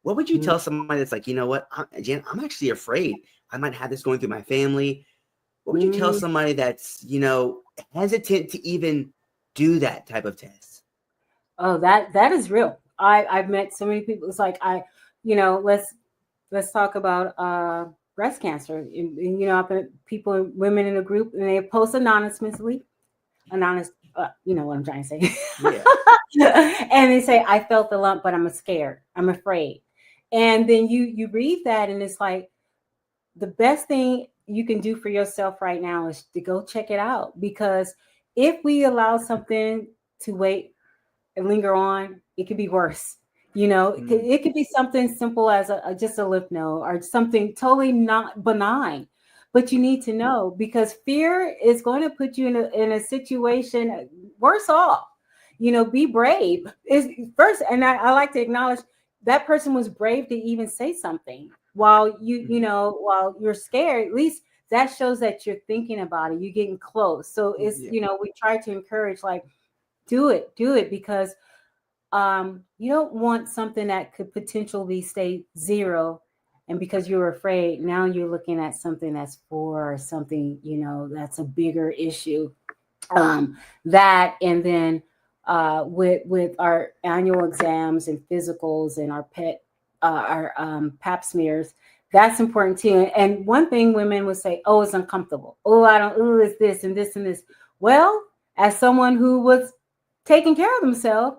What would you tell somebody that's like, you know what, Jan, I'm actually afraid. I might have this going through my family. What would you tell somebody that's, hesitant to even do that type of test? Oh, that is real. I've met so many people. It's like let's talk about breast cancer. I've met women in a group, and they post anonymously. You know what I'm trying to say. Yeah. And they say, I felt the lump, but I'm scared. I'm afraid. And then you read that, and it's like, the best thing you can do for yourself right now is to go check it out. Because if we allow something to wait and linger on, it could be worse. It could be something simple as just a lymph node or something totally not benign. But you need to know, because fear is going to put you in a situation worse off. Be brave. First, and I like to acknowledge that person was brave to even say something while while you're scared. At least that shows that you're thinking about it. You're getting close. So it's we try to encourage, like, do it because you don't want something that could potentially stay 0. And because you're afraid, now you're looking at something that's something, that's a bigger issue. That, and then with our annual exams and physicals and our pap smears, that's important too. And one thing women would say, oh, it's uncomfortable. Oh, it's this and this and this. Well, as someone who was taking care of themselves,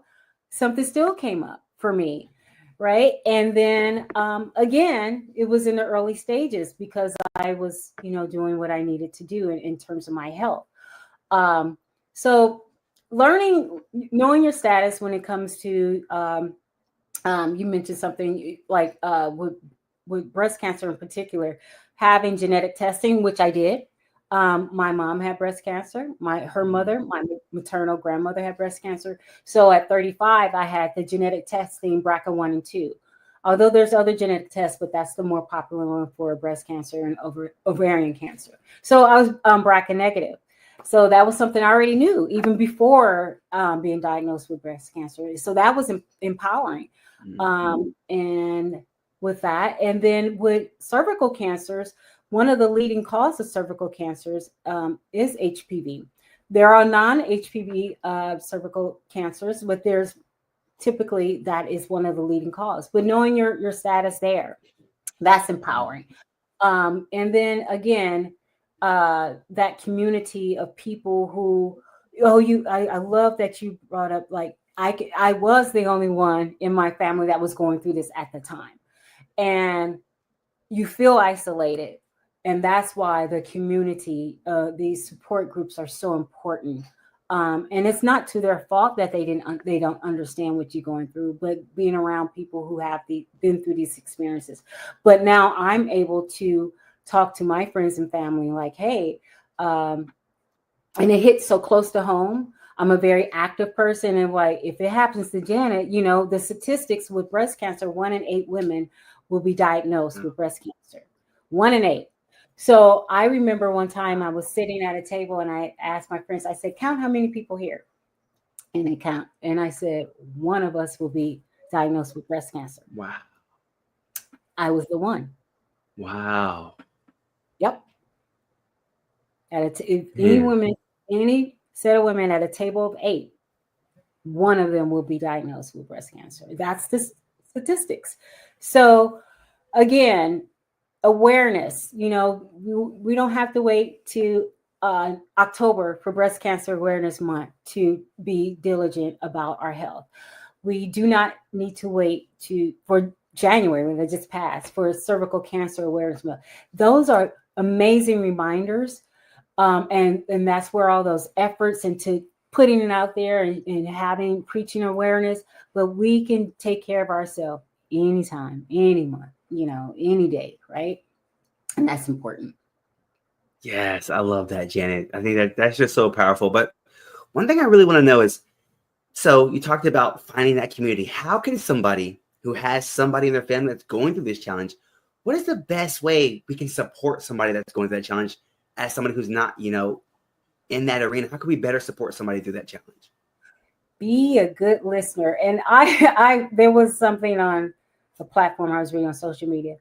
something still came up for me. Right. And then again, it was in the early stages because I was, doing what I needed to do in terms of my health. So knowing your status when it comes to, you mentioned something like with breast cancer in particular, having genetic testing, which I did. My mom had breast cancer. Her mother, my maternal grandmother, had breast cancer. So at 35, I had the genetic testing BRCA1 and 2. Although there's other genetic tests, but that's the more popular one for breast cancer and ovarian cancer. So I was BRCA negative. So that was something I already knew even before being diagnosed with breast cancer. So that was empowering. And with that, and then with cervical cancers, one of the leading causes of cervical cancers is HPV. There are non-HPV cervical cancers, but there's typically that is one of the leading causes. But knowing your status there, that's empowering. And then again, that community of people who, I love that you brought up, like, I was the only one in my family that was going through this at the time. And you feel isolated. And that's why the community, these support groups are so important. And it's not to their fault that they don't understand what you're going through, but being around people who have been through these experiences. But now I'm able to talk to my friends and family like, hey, and it hits so close to home. I'm a very active person. And like, if it happens to Janet, the statistics with breast cancer, 1 in 8 women will be diagnosed with breast cancer. 1 in 8. So I remember one time I was sitting at a table and I asked my friends, I said, count how many people here. And they count. And I said, one of us will be diagnosed with breast cancer. Wow. I was the one. Wow. Yep. Any set of women at a table of 8, one of them will be diagnosed with breast cancer. That's the statistics. So again, awareness, we don't have to wait to October for Breast Cancer Awareness Month to be diligent about our health. We do not need to wait for January, that just passed, for Cervical Cancer Awareness Month. Those are amazing reminders. And that's where all those efforts into putting it out there and preaching awareness, but we can take care of ourselves anytime, any month, any day, right? And that's important. Yes, I love that, Janet. I think that's just so powerful. But one thing I really want to know is, so you talked about finding that community. How can somebody who has somebody in their family that's going through this challenge, what is the best way we can support somebody that's going through that challenge as somebody who's not, in that arena? How can we better support somebody through that challenge? Be a good listener. And I there was something on the platform I was reading on social media.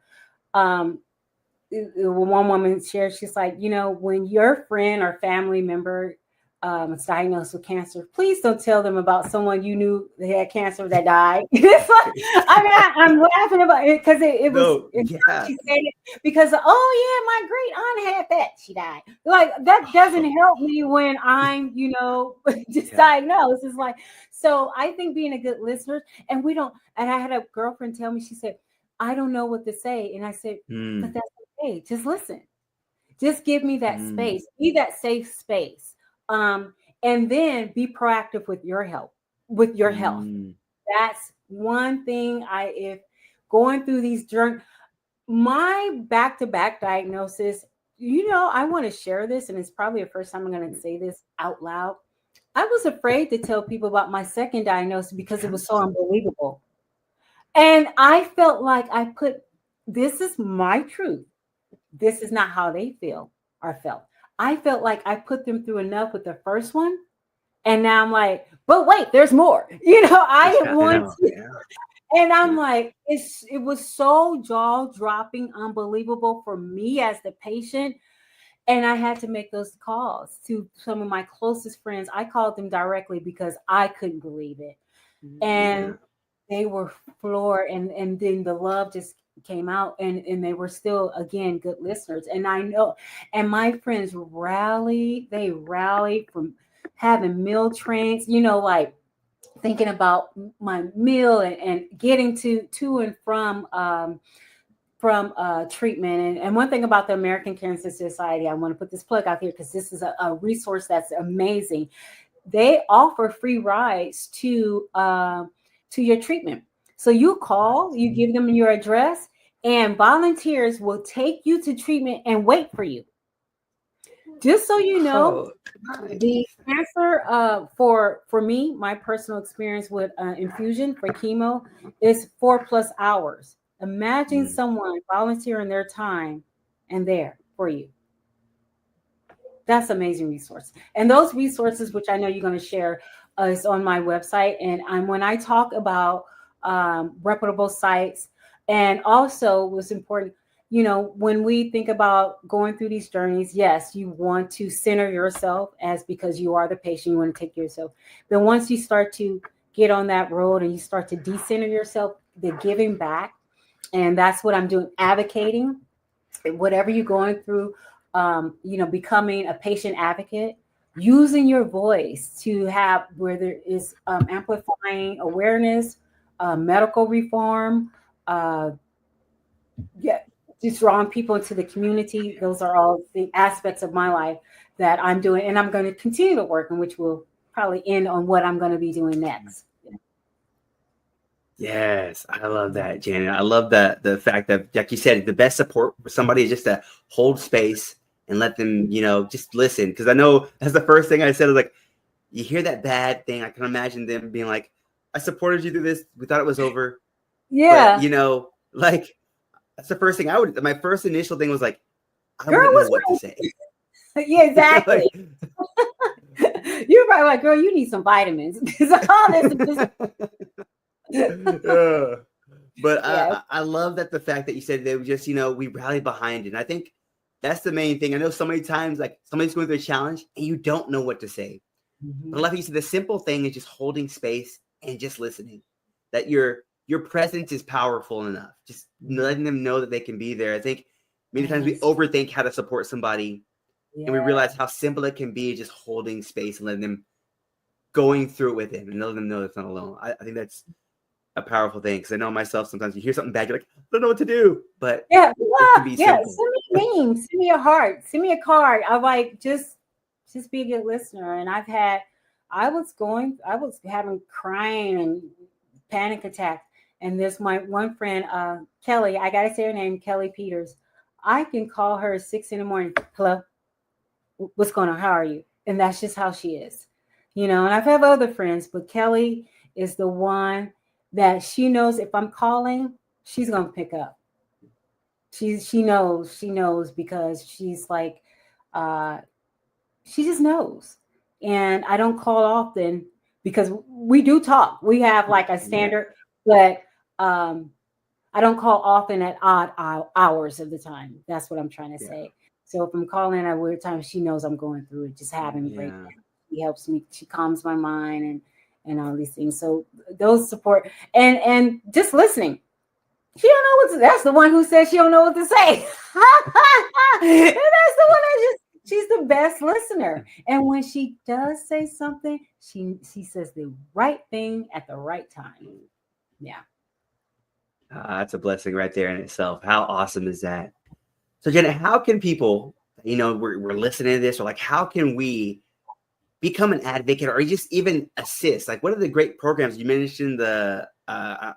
One woman shared, she's like, when your friend or family member is diagnosed with cancer, please don't tell them about someone you knew that had cancer that died. I'm laughing about it because she said it because, my great aunt had that, she died. Like, that doesn't help me when I'm, just diagnosed. It's like, so I think being a good listener, and I had a girlfriend tell me, she said, I don't know what to say. And I said, but that's okay. Just listen. Just give me that space. Be that safe space. And then be proactive with your health. That's one thing. If going through these my back-to-back diagnosis, I want to share this, and it's probably the first time I'm going to say this out loud. I was afraid to tell people about my second diagnosis because it was so unbelievable. And I felt like this is my truth. This is not how they feel or felt. I felt like I put them through enough with the first one. And now I'm like, but wait, there's more. And I'm like, it was so jaw-dropping, unbelievable for me as the patient. And I had to make those calls to some of my closest friends. I called them directly because I couldn't believe it. And they were floored, and then the love just came out, and they were still, again, good listeners. And I know, and my friends rallied from having meal trains, like thinking about my meal and getting to and from treatment. And one thing about the American Cancer Society, I want to put this plug out here because this is a resource that's amazing. They offer free rides to your treatment. So you call, you give them your address, and volunteers will take you to treatment and wait for you. Just so you know, the cancer for me, my personal experience with infusion for chemo is 4+ hours. Imagine someone volunteering their time and there for you. That's amazing resource. And those resources, which I know you're going to share, is on my website. And when I talk about reputable sites, and also what's important, when we think about going through these journeys, yes, you want to center yourself because you are the patient, you want to take care of yourself. But once you start to get on that road and you start to decenter yourself, the giving back. And that's what I'm doing, advocating, whatever you're going through, becoming a patient advocate, using your voice to have where there is amplifying awareness, medical reform, uh, yeah, just drawing people into the community. Those are all the aspects of my life that I'm doing, and I'm going to continue to work in, which will probably end on what I'm going to be doing next. Yes, I love that, Janet. I love the fact that, like you said, the best support for somebody is just to hold space and let them, just listen. Because I know that's the first thing I said, is like, you hear that bad thing, I can imagine them being like, I supported you through this. We thought it was over. Yeah. But, like, that's the first thing my first initial thing was like, I Girl, wouldn't know what's what to wrong? say. Yeah, exactly. You're probably like, girl, you need some vitamins. Because all this is just But yeah. I love that the fact that you said they were just, we rallied behind it. And I think that's the main thing. I know so many times, like, somebody's going through a challenge and you don't know what to say. Mm-hmm. But like you said, the simple thing is just holding space and just listening. That your presence is powerful enough. Just letting them know that they can be there. I think many times we overthink how to support somebody, and we realize how simple it can be, just holding space and letting them going through it with them and letting them know it's not alone. I think that's a powerful thing, because I know myself, sometimes you hear something bad, you're like, I don't know what to do. But it can be simple. Send me memes, send me a heart, send me a card. I like just be a good listener. And I was having crying and panic attacks. And this my one friend, Kelly, I gotta say her name, Kelly Peters. I can call her at 6 a.m. Hello, what's going on? How are you? And that's just how she is, And I've had other friends, but Kelly is the one that she knows if I'm calling, she's gonna pick up. She knows because she's like, she just knows. And I don't call often because we do talk. We have like a standard, but I don't call often at odd hours of the time. That's what I'm trying to say. So if I'm calling at a weird time, she knows I'm going through it, just having a breakdown. She helps me. She calms my mind and all these things. So those support and just listening. She don't know that's the one who says she don't know what to say. And that's the one that she's the best listener. And when she does say something, she says the right thing at the right time. Yeah. That's a blessing right there in itself. How awesome is that? So, Janet, how can people, we're listening to this, or like, how can we become an advocate or just even assist? Like, what are the great programs you mentioned? I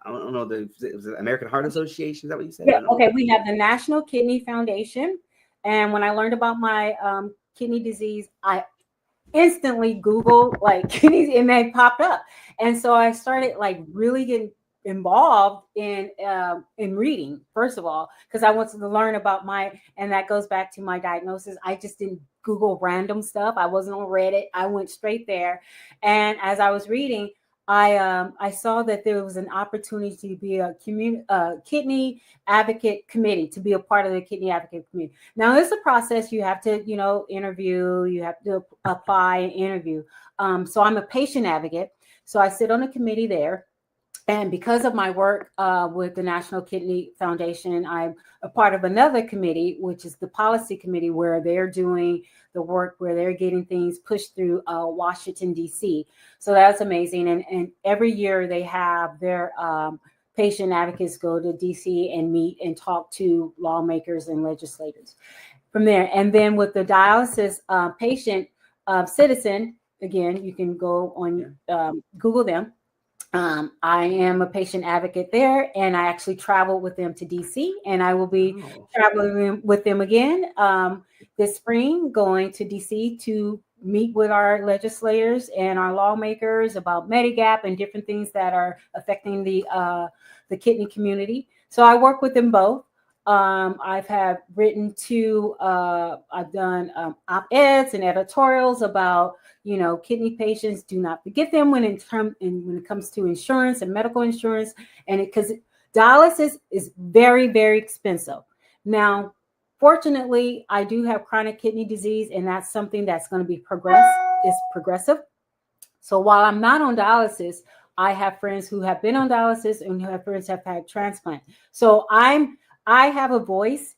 don't know, the American Heart Association. Is that what you said? Yeah. Okay. We have the National Kidney Foundation. And when I learned about my kidney disease, I instantly Googled like kidneys and they popped up. And so I started like really getting involved in reading, first of all, because I wanted to learn about and that goes back to my diagnosis. I just didn't Google random stuff. I wasn't on Reddit. I went straight there. And as I was reading, I saw that there was an opportunity to be a kidney advocate committee, to be a part of the kidney advocate committee. Now, it's a process. You have to, interview, you have to apply and interview. So I'm a patient advocate. So I sit on a committee there. And because of my work with the National Kidney Foundation, I'm a part of another committee, which is the policy committee, where they're doing the work, where they're getting things pushed through Washington, D.C. So that's amazing. And every year they have their patient advocates go to D.C. and meet and talk to lawmakers and legislators from there. And then with the dialysis patient citizen, again, you can go on Google them. I am a patient advocate there, and I actually traveled with them to DC, and I will be traveling with them again this spring, going to DC to meet with our legislators and our lawmakers about Medigap and different things that are affecting the kidney community. So I work with them both. I've written I've done op-eds and editorials about, kidney patients. Do not forget them when it comes to insurance and medical insurance, and because dialysis is very, very expensive. Now, fortunately, I do have chronic kidney disease, and that's something that's going to be progressive. So while I'm not on dialysis, I have friends who have been on dialysis and who have friends who have had transplant. So I have a voice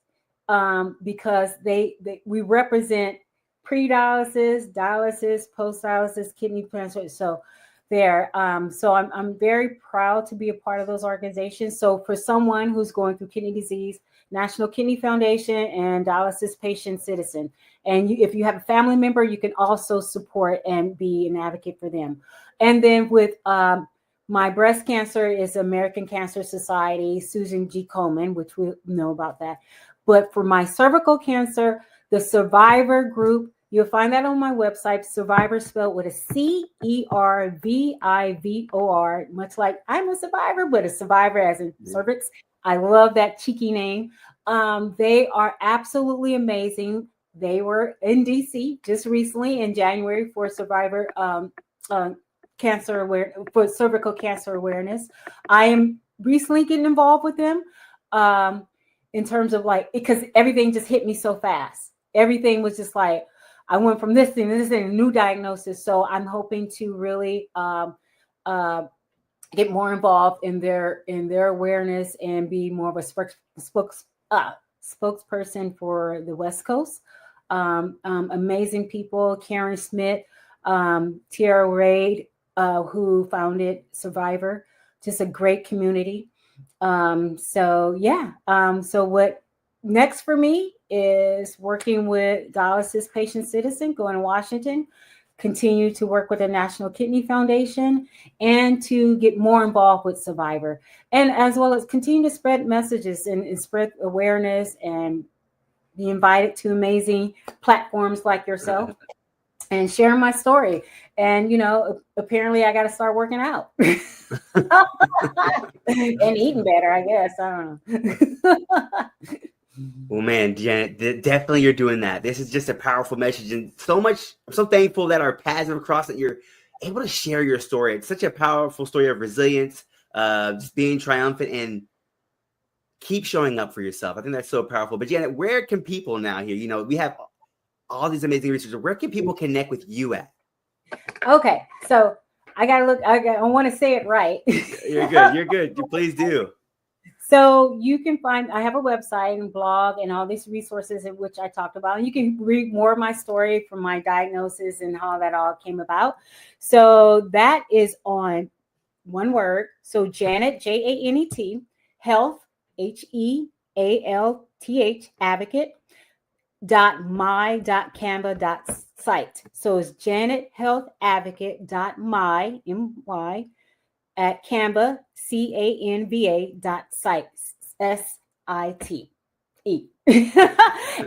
because we represent pre-dialysis, dialysis, post-dialysis, kidney transplant. So I'm very proud to be a part of those organizations. So for someone who's going through kidney disease, National Kidney Foundation and Dialysis Patient Citizen. And if you have a family member, you can also support and be an advocate for them. And then with my breast cancer is American Cancer Society, Susan G. Komen, which we know about that. But for my cervical cancer, the Survivor group, you'll find that on my website, Survivor spelled with a CERVIVOR, much like I'm a survivor, but a survivor as in cervix. I love that cheeky name. They are absolutely amazing. They were in DC just recently in January for Survivor for cervical cancer awareness. I am recently getting involved with them in terms of because everything just hit me so fast. Everything was just like, I went from this thing to this thing, new diagnosis. So I'm hoping to really get more involved in their awareness and be more of a spokesperson for the West Coast. Amazing people, Karen Smith, Tiara Raid, who founded Survivor, just a great community. So what next for me is working with Dialysis Patient Citizen, going to Washington, continue to work with the National Kidney Foundation, and to get more involved with Survivor, and as well as continue to spread messages and spread awareness and be invited to amazing platforms like yourself and share my story. And, apparently I got to start working out and eating better, I guess. I don't know. Well, man, Janet, definitely you're doing that. This is just a powerful message, and I'm so thankful that our paths have crossed, that you're able to share your story. It's such a powerful story of resilience, just being triumphant and keep showing up for yourself. I think that's so powerful. But Janet, where can people now here? We have all these amazing resources. Where can people connect with you at? Okay, so I gotta look. I want to say it right. You're good. You're good. Please do. So you can find, I have a website and blog and all these resources in which I talked about. And you can read more of my story from my diagnosis and how that all came about. So that is on one word. So Janet, Janet, health, HEALTH, advocate.my.canva.site. So it's janethealthadvocate.my, M-Y, at Canva, CANVA.site, SITE.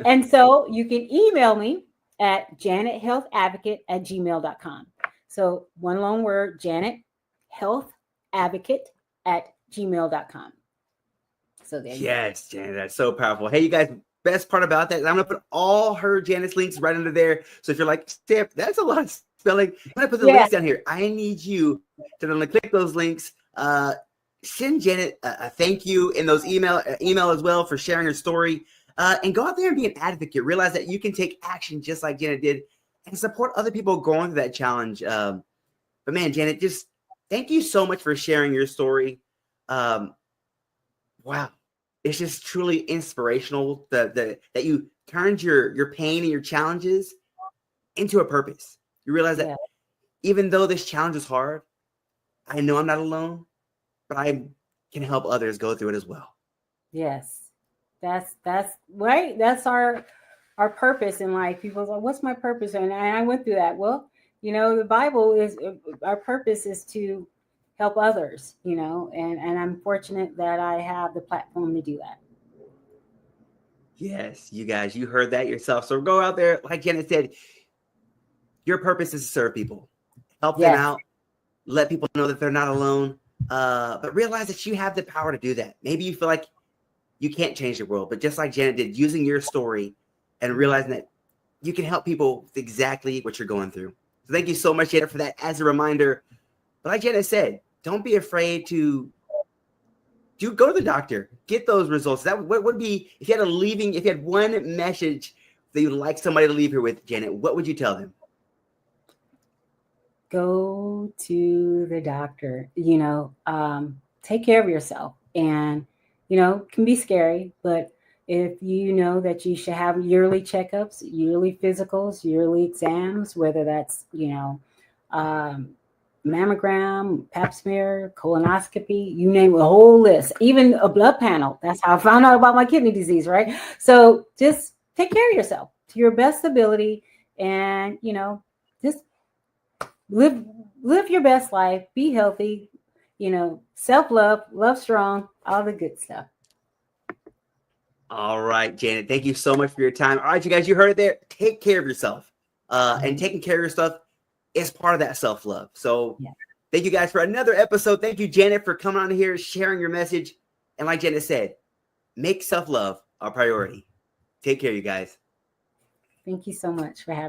And so you can email me at janethealthadvocate@gmail.com. So one long word, janethealthadvocate@gmail.com. So there you go. Yes, Janet, that's so powerful. Hey, you guys, best part about that is I'm going to put all her Janet's links right under there. So if you're like, Steph, that's a lot of spelling, I'm going to put the links down here. I need you to only click those links. Send Janet a thank you in those email as well for sharing her story. And go out there and be an advocate. Realize that you can take action just like Janet did and support other people going through that challenge. But man, Janet, just thank you so much for sharing your story. Wow. It's just truly inspirational that you turned your pain and your challenges into a purpose. You realize that even though this challenge is hard, I know I'm not alone, but I can help others go through it as well. Yes, that's right. That's our purpose in life. People are like, what's my purpose? And I went through that. Well, the Bible is, our purpose is to help others, and I'm fortunate that I have the platform to do that. Yes, you guys, you heard that yourself. So go out there, like Janet said, your purpose is to serve people, help them out, let people know that they're not alone, but realize that you have the power to do that. Maybe you feel like you can't change the world, but just like Janet did, using your story and realizing that you can help people with exactly what you're going through. So thank you so much, Janet, for that as a reminder. But like Janet said, don't be afraid to go to the doctor, get those results. That what would be, if you had one message that you'd like somebody to leave here with, Janet, what would you tell them? go to the doctor, take care of yourself. And, it can be scary, but if you know that you should have yearly checkups, yearly physicals, yearly exams, whether that's, um, mammogram, pap smear, colonoscopy, you name it, a whole list, even a blood panel. That's how I found out about my kidney disease, right? So just take care of yourself to your best ability, and just live your best life, be healthy, self-love, love strong, all the good stuff. All right, Janet, thank you so much for your time. All right, you guys, you heard it there. Take care of yourself. And taking care of your stuff is part of that self-love. So thank you guys for another episode. Thank you, Janet, for coming on here, sharing your message. And like Janet said, make self-love a priority. Take care, you guys. Thank you so much for having me.